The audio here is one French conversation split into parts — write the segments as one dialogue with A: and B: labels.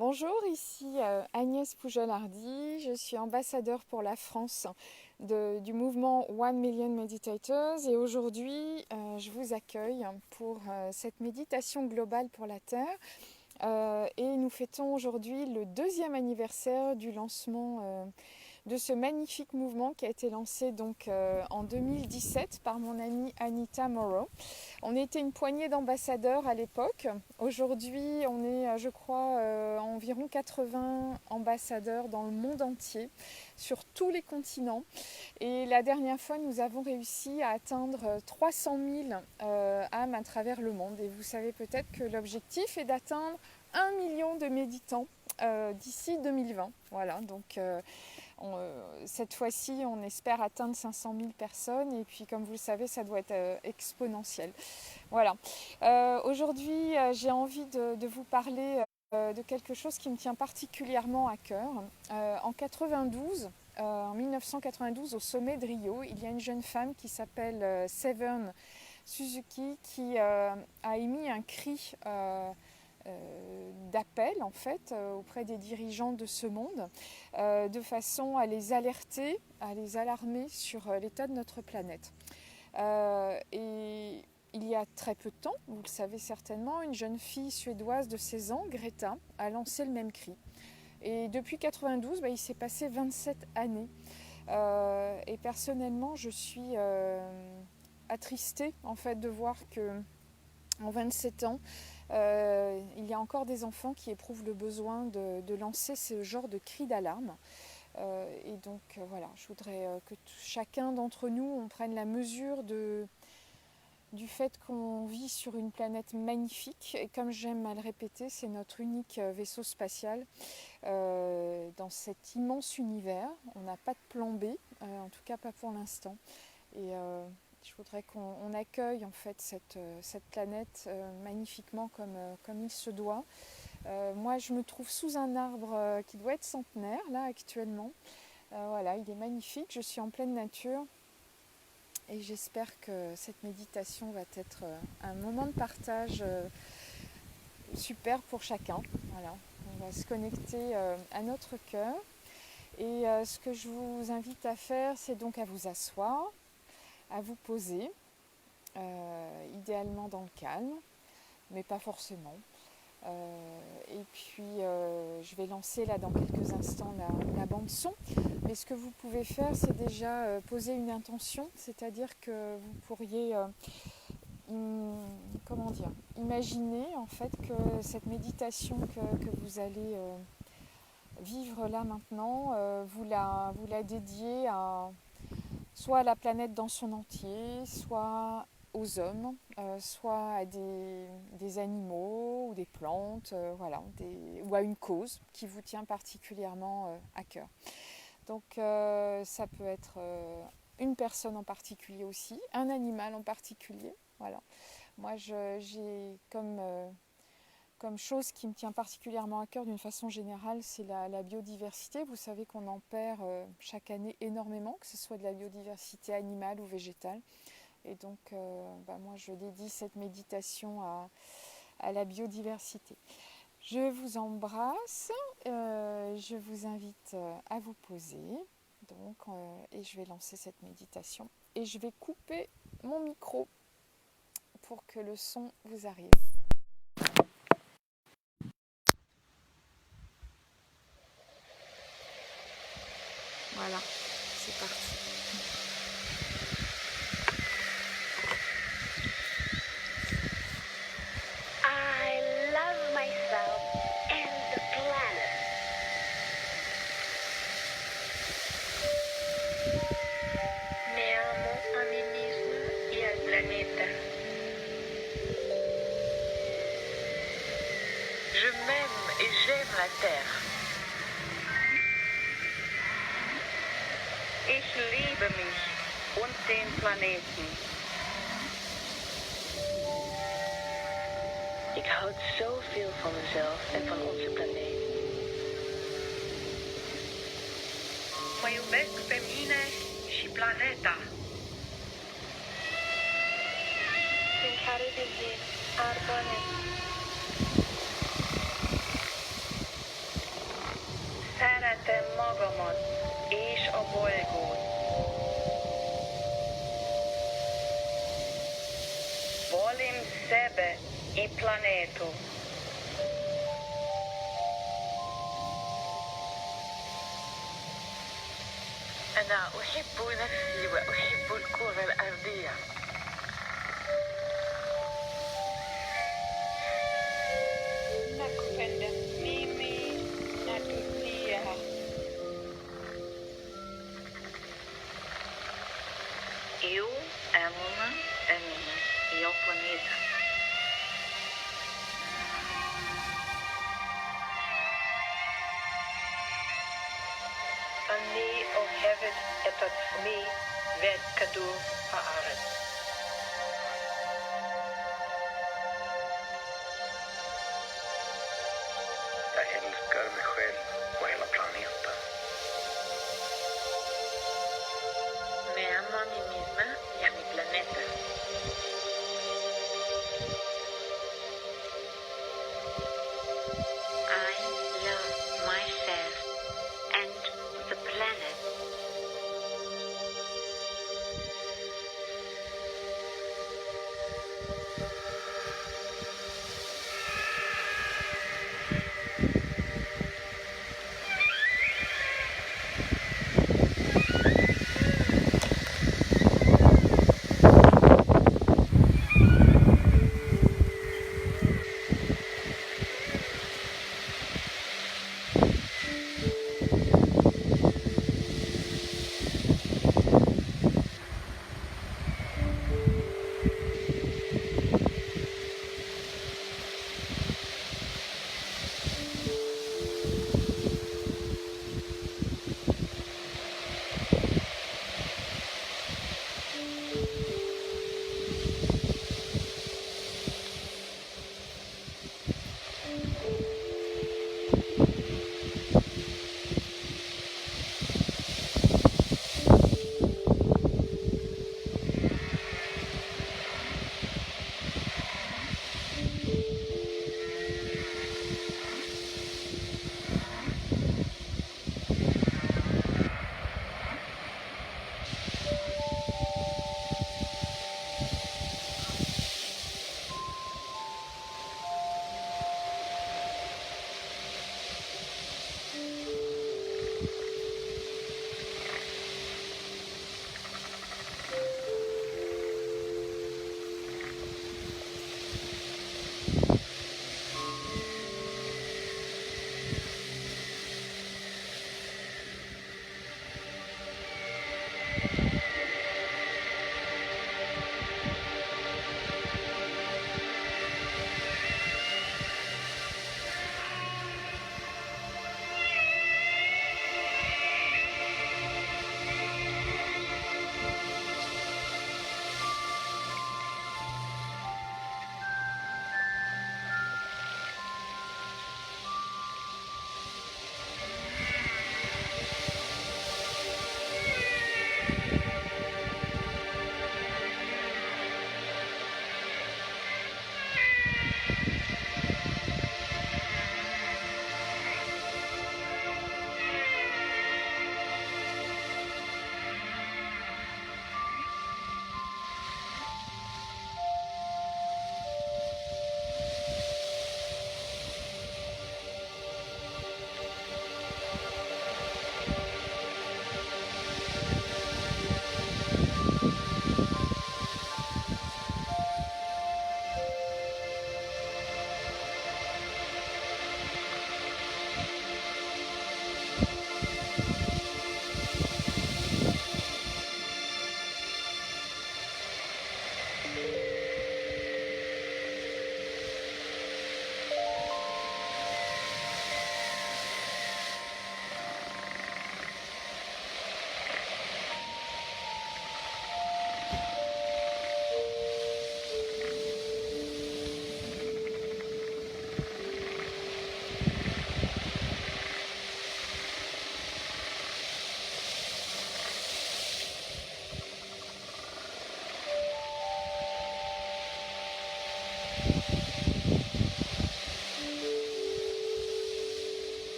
A: Bonjour, ici Agnès Poujol-Hardy. Je suis ambassadeur pour la France du mouvement One Million Meditators et aujourd'hui je vous accueille pour cette méditation globale pour la Terre. Et nous fêtons aujourd'hui le 2e anniversaire du lancement de ce magnifique mouvement qui a été lancé donc en 2017 par mon amie Anita Morrow. On était une poignée d'ambassadeurs à l'époque. Aujourd'hui, on est, je crois, environ 80 ambassadeurs dans le monde entier, sur tous les continents. Et la dernière fois, nous avons réussi à atteindre 300 000 âmes à travers le monde. Et vous savez peut-être que l'objectif est d'atteindre 1 million de méditants d'ici 2020. Voilà, donc cette fois-ci, on espère atteindre 500 000 personnes et puis comme vous le savez, ça doit être exponentiel. Voilà. Aujourd'hui, j'ai envie de vous parler de quelque chose qui me tient particulièrement à cœur. En 1992, au sommet de Rio, il y a une jeune femme qui s'appelle Severn Suzuki qui a émis un cri d'appel en fait auprès des dirigeants de ce monde de façon à les alerter, à les alarmer sur l'état de notre planète. Et il y a très peu de temps, vous le savez certainement, une jeune fille suédoise de 16 ans, Greta, a lancé le même cri. Et depuis 92, il s'est passé 27 années. Et personnellement, je suis attristée en fait de voir que en 27 ans, il y a encore des enfants qui éprouvent le besoin de lancer ce genre de cri d'alarme. Et donc voilà, je voudrais que chacun d'entre nous on prenne la mesure du fait qu'on vit sur une planète magnifique. Et comme j'aime à le répéter, c'est notre unique vaisseau spatial dans cet immense univers. On n'a pas de plan B, en tout cas pas pour l'instant. Et je voudrais qu'on accueille en fait cette planète magnifiquement comme il se doit. Moi, je me trouve sous un arbre qui doit être centenaire, là, actuellement. Voilà, il est magnifique, je suis en pleine nature. Et j'espère que cette méditation va être un moment de partage super pour chacun. Voilà, on va se connecter à notre cœur. Et ce que je vous invite à faire, c'est donc à vous asseoir, à vous poser, idéalement dans le calme, mais pas forcément. Et puis je vais lancer là dans quelques instants la bande son. Mais ce que vous pouvez faire, c'est déjà poser une intention, c'est-à-dire que vous pourriez imaginer en fait que cette méditation que vous allez vivre là maintenant, vous la dédiez soit à la planète dans son entier, soit aux hommes, soit à des animaux ou des plantes, voilà, ou à une cause qui vous tient particulièrement à cœur. Donc ça peut être une personne en particulier aussi, un animal en particulier. Voilà. Moi j'ai comme chose qui me tient particulièrement à cœur d'une façon générale, c'est la biodiversité. Vous savez qu'on en perd chaque année énormément, que ce soit de la biodiversité animale ou végétale. Et donc, moi, je dédie cette méditation à la biodiversité. Je vous embrasse, je vous invite à vous poser, donc, et je vais lancer cette méditation. Et je vais couper mon micro pour que le son vous arrive. Voilà, c'est parti.
B: I love myself and the planet. Me amo a mí misma y al planeta. Je m'aime et j'aime la Terre. Ich liebe mich und den Planeten. Ik houd zoveel van mezelf en van onze planeet. Mă iubesc pe mine și planeta. Prin care vivim, ardă. أنا أحب نفسي وأحب الكرة الأرضية. Nakupenda mimi na dunia. Eu amo a minha e ao planeta. אני אוהבת את עצמי ואת כדור הארץ.
C: Jag älskar mig själv och hela planeten.
B: Me amo a mí misma y a mi planeta. I love myself and the planet.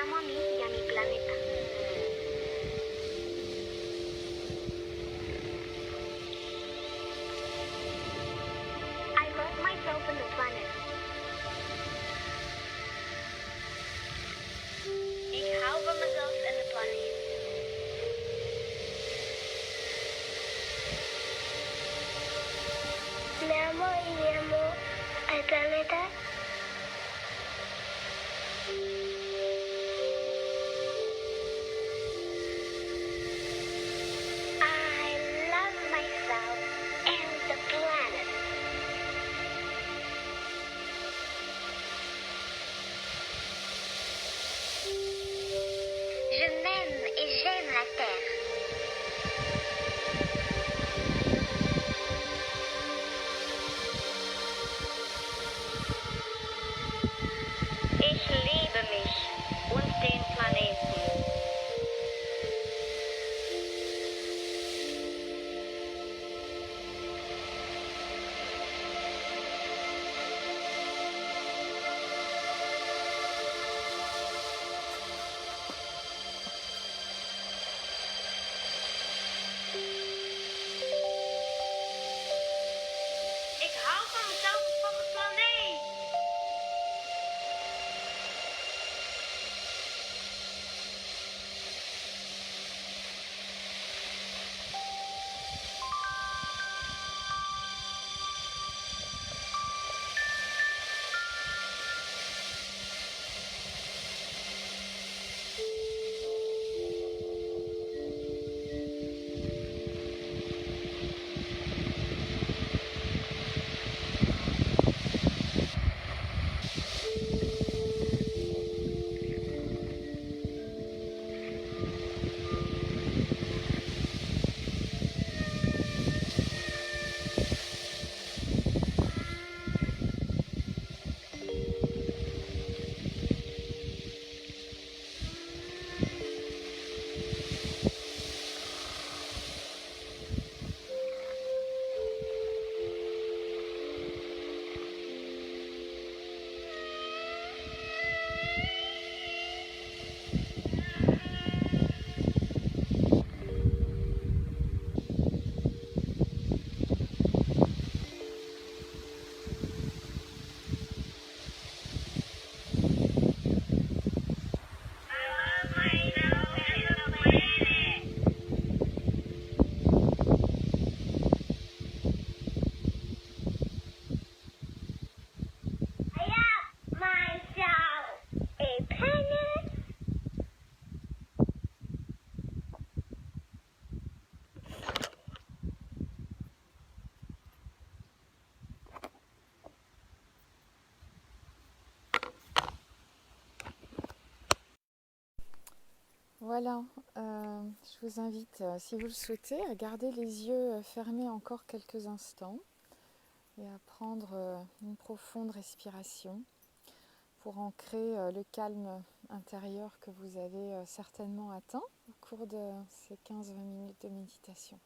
B: amo a mí y a mi planeta. I love myself and the planet. Ik hou van mezelf en de planeet. Me amo y amo al planeta. I love myself and the planet. Je m'aime et j'aime la Terre. Ich liebe mich und den Planeten. Ik hou van mezelf en van de planeet.
A: Voilà, je vous invite, si vous le souhaitez, à garder les yeux fermés encore quelques instants et à prendre une profonde respiration pour ancrer le calme intérieur que vous avez certainement atteint au cours de ces 15-20 minutes de méditation.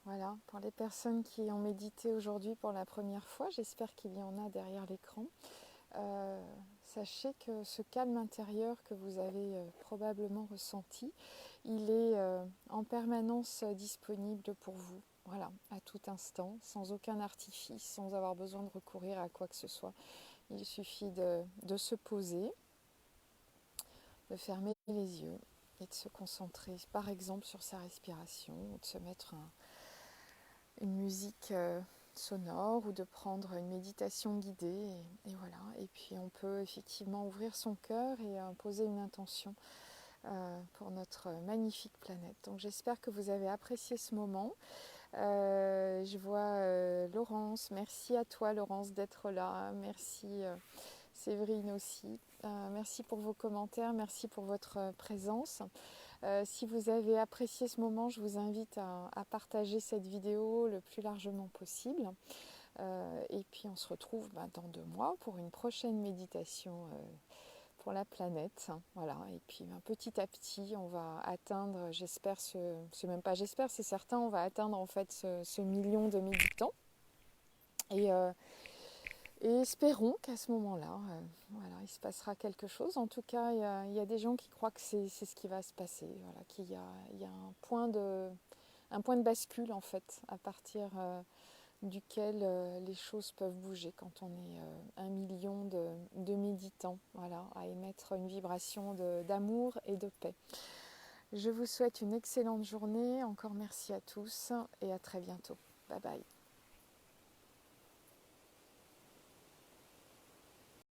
A: Voilà, pour les personnes qui ont médité aujourd'hui pour la première fois, j'espère qu'il y en a derrière l'écran. Sachez que ce calme intérieur que vous avez probablement ressenti, il est en permanence disponible pour vous, voilà, à tout instant, sans aucun artifice, sans avoir besoin de recourir à quoi que ce soit. Il suffit de se poser, de fermer les yeux et de se concentrer, par exemple, sur sa respiration, ou de se mettre une musique sonore ou de prendre une méditation guidée et voilà. Et puis on peut effectivement ouvrir son cœur et poser une intention pour notre magnifique planète. Donc j'espère que vous avez apprécié ce moment. Je vois Laurence, merci à toi Laurence d'être là, merci Séverine aussi, merci pour vos commentaires, merci pour votre présence. Si vous avez apprécié ce moment, je vous invite à partager cette vidéo le plus largement possible. Et puis on se retrouve dans 2 mois pour une prochaine méditation pour la planète. Voilà. Et puis petit à petit, on va atteindre, j'espère, c'est même pas j'espère, c'est certain, on va atteindre en fait ce million de méditants. Et espérons qu'à ce moment-là, voilà, il se passera quelque chose. En tout cas, il y a des gens qui croient que c'est ce qui va se passer. Voilà, qu'il y a un point de bascule en fait, à partir duquel les choses peuvent bouger quand on est 1 million de méditants, voilà, à émettre une vibration d'amour et de paix. Je vous souhaite une excellente journée. Encore merci à tous et à très bientôt. Bye bye.